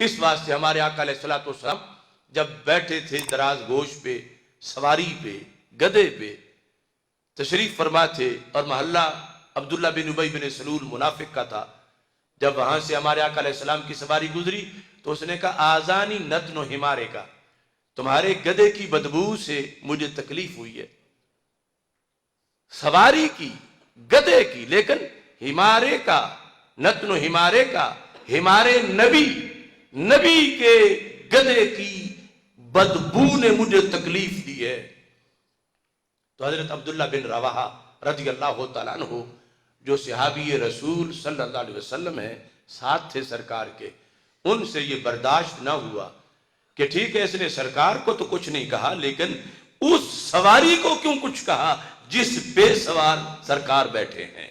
اس واسطے ہمارے آقا علیہ الصلوۃ والسلام جب بیٹھے تھے دراز گوش پہ، سواری پہ، گدے پہ تشریف فرما تھے، اور محلہ عبداللہ بن ابی بن سلول منافق کا تھا، جب وہاں سے ہمارے آقا علیہ السلام کی سواری گزری تو اس نے کہا آذانی نتن حمارے کا، تمہارے گدے کی بدبو سے مجھے تکلیف ہوئی ہے، سواری کی، گدے کی، لیکن ہمارے کا، نتن ہمارے کا، ہمارے نبی کے گدے کی بدبو نے مجھے تکلیف دی ہے۔ تو حضرت عبداللہ بن رواحہ رضی اللہ تعالیٰ عنہ جو صحابی رسول صلی اللہ علیہ وسلم ہیں، ساتھ تھے سرکار کے، ان سے یہ برداشت نہ ہوا کہ ٹھیک ہے اس نے سرکار کو تو کچھ نہیں کہا، لیکن اس سواری کو کیوں کچھ کہا جس پہ سوار سرکار بیٹھے ہیں۔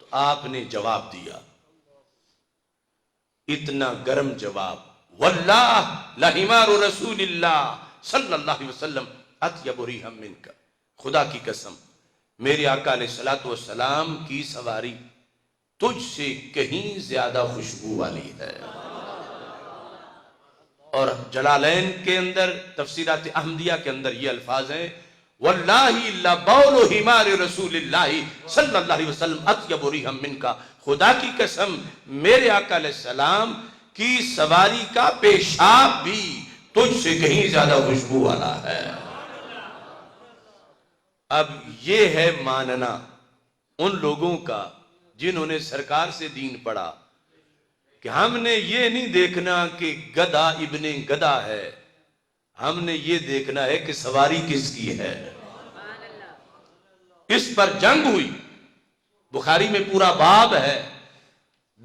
تو آپ نے جواب دیا، اتنا گرم جواب، واللہ لحمار رسول اللہ صلی اللہ علیہ وسلم اطیب ریحا منک، خدا کی قسم میرے آقا علیہ الصلوۃ والسلام کی سواری تجھ سے کہیں زیادہ خوشبو والی ہے۔ اور جلالین کے اندر تفسیرات احمدیہ کے اندر یہ الفاظ ہیں، واللہ لبول حمار رسول اللہ صلی اللہ علیہ وسلم اطیب ریحا منک، خدا کی قسم میرے آقا علیہ السلام کی سواری کا پیشاب بھی تجھ سے کہیں زیادہ خوشبو والا ہے۔ اب یہ ہے ماننا ان لوگوں کا جنہوں نے سرکار سے دین پڑھا کہ ہم نے یہ نہیں دیکھنا کہ گدھا ابن گدھا ہے، ہم نے یہ دیکھنا ہے کہ سواری کس کی ہے۔ اس پر جنگ ہوئی، بخاری میں پورا باب ہے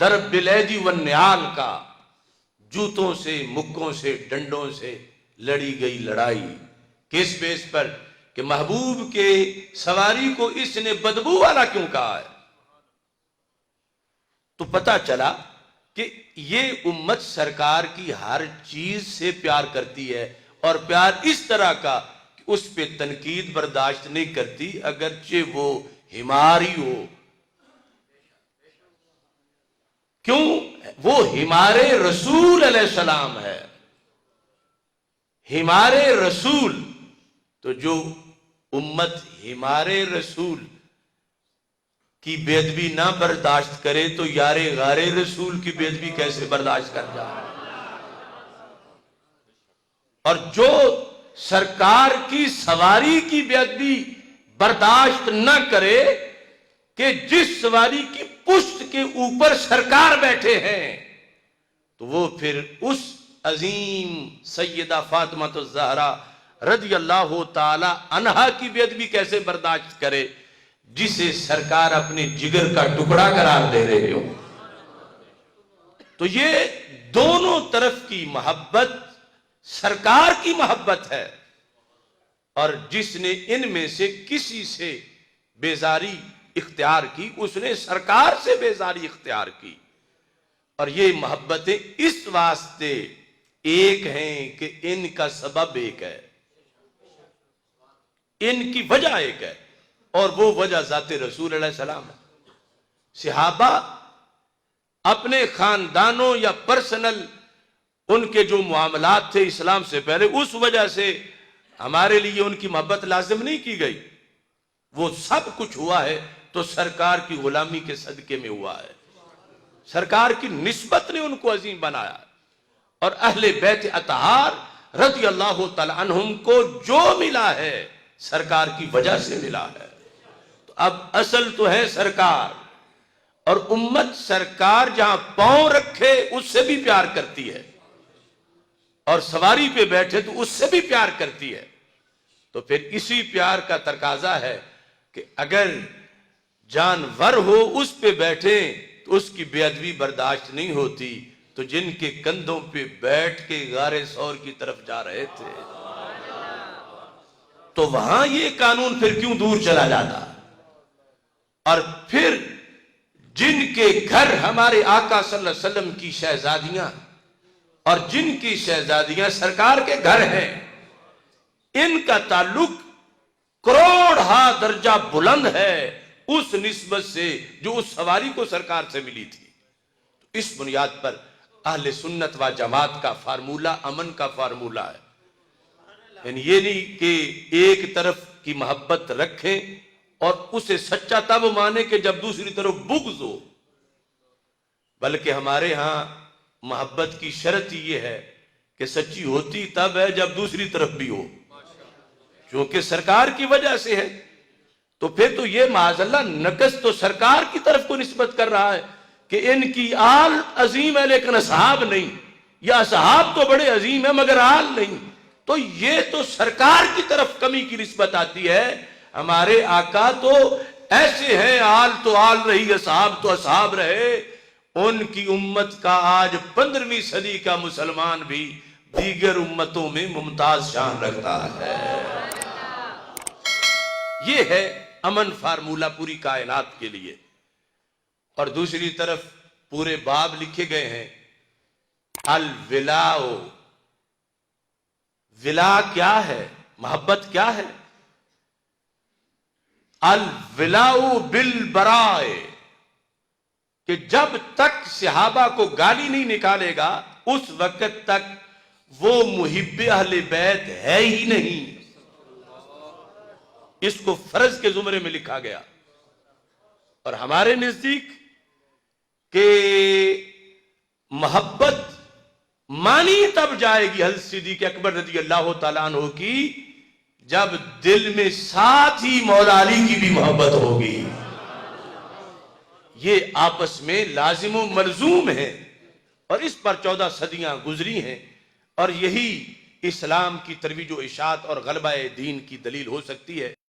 ضرب بالایدی والنعال کا، جوتوں سے، مکوں سے، ڈنڈوں سے لڑی گئی لڑائی، کس بیس پر کہ محبوب کے سواری کو اس نے بدبو والا کیوں کہا ہے۔ تو پتہ چلا کہ یہ امت سرکار کی ہر چیز سے پیار کرتی ہے، اور پیار اس طرح کا کہ اس پہ تنقید برداشت نہیں کرتی اگرچہ وہ ہماری ہو۔ کیوں؟ وہ ہمارے رسول علیہ السلام ہے، ہمارے رسول۔ تو جو امت ہمارے رسول کی بے ادبی نہ برداشت کرے تو یار غار رسول کی بے ادبی کیسے برداشت کر جائے؟ اور جو سرکار کی سواری کی بے ادبی برداشت نہ کرے کہ جس سواری کی پشت کے اوپر سرکار بیٹھے ہیں، تو وہ پھر اس عظیم سیدہ فاطمہ الزہرا رضی اللہ تعالی عنہا کی بے ادبی کیسے برداشت کرے جسے سرکار اپنے جگر کا ٹکڑا قرار دے رہے ہو۔ تو یہ دونوں طرف کی محبت سرکار کی محبت ہے، اور جس نے ان میں سے کسی سے بیزاری اختیار کی اس نے سرکار سے بیزاری اختیار کی۔ اور یہ محبتیں اس واسطے ایک ہیں کہ ان کا سبب ایک ہے، ان کی وجہ ایک ہے، اور وہ وجہ ذات رسول علیہ السلام ہے۔ صحابہ اپنے خاندانوں یا پرسنل ان کے جو معاملات تھے اسلام سے پہلے، اس وجہ سے ہمارے لیے ان کی محبت لازم نہیں کی گئی، وہ سب کچھ ہوا ہے تو سرکار کی غلامی کے صدقے میں ہوا ہے، سرکار کی نسبت نے ان کو عظیم بنایا۔ اور اہل بیت اطہار رضی اللہ تعالی عنہم کو جو ملا ہے سرکار کی وجہ سے ملا ہے۔ تو اب اصل تو ہے سرکار، اور امت سرکار جہاں پاؤں رکھے اس سے بھی پیار کرتی ہے، اور سواری پہ بیٹھے تو اس سے بھی پیار کرتی ہے۔ تو پھر اسی پیار کا تقاضا ہے کہ اگر جانور ہو اس پہ بیٹھے تو اس کی بے ادبی برداشت نہیں ہوتی، تو جن کے کندھوں پہ بیٹھ کے غار ثور کی طرف جا رہے تھے تو وہاں یہ قانون پھر کیوں دور چلا جاتا۔ اور پھر جن کے گھر ہمارے آقا صلی اللہ علیہ وسلم کی شہزادیاں اور جن کی شہزادیاں سرکار کے گھر ہیں، ان کا تعلق کروڑہا درجہ بلند ہے اس نسبت سے جو اس سواری کو سرکار سے ملی تھی۔ اس بنیاد پر اہل سنت و جماعت کا فارمولہ امن کا فارمولہ ہے. یعنی یہ نہیں کہ ایک طرف کی محبت رکھیں اور اسے سچا تب مانے کہ جب دوسری طرف بغض ہو، بلکہ ہمارے ہاں محبت کی شرط یہ ہے کہ سچی ہوتی تب ہے جب دوسری طرف بھی ہو، چونکہ سرکار کی وجہ سے ہے. تو پھر تو یہ معاذ اللہ نقص تو سرکار کی طرف کو نسبت کر رہا ہے کہ ان کی آل عظیم ہے لیکن اصحاب نہیں، یا اصحاب تو بڑے عظیم ہے مگر آل نہیں. تو یہ تو سرکار کی طرف کمی کی نسبت آتی ہے. ہمارے آقا تو ایسے ہیں، آل تو آل رہی، اصحاب تو اصحاب رہے. ان کی امت کا آج 15ویں صدی کا مسلمان بھی دیگر امتوں میں ممتاز شان رکھتا ہے. یہ ہے امن فارمولہ پوری کائنات کے لیے. اور دوسری طرف پورے باب لکھے گئے ہیں الولاء. ولا کیا ہے؟ محبت کیا ہے؟ الولاء بالبراء، کہ جب تک صحابہ کو گالی نہیں نکالے گا اس وقت تک وہ محب اہل بیت ہے ہی نہیں. اس کو فرض کے زمرے میں لکھا گیا. اور ہمارے نزدیک کہ محبت مانی تب جائے گی حضرت صدیق اکبر رضی اللہ تعالیٰ عنہ کی جب دل میں ساتھ ہی مولا علی کی بھی محبت ہوگی. یہ آپس میں لازم و ملزوم ہے اور اس پر 14 صدیاں گزری ہیں. اور یہی اسلام کی ترویج و اشاعت اور غلبہ دین کی دلیل ہو سکتی ہے.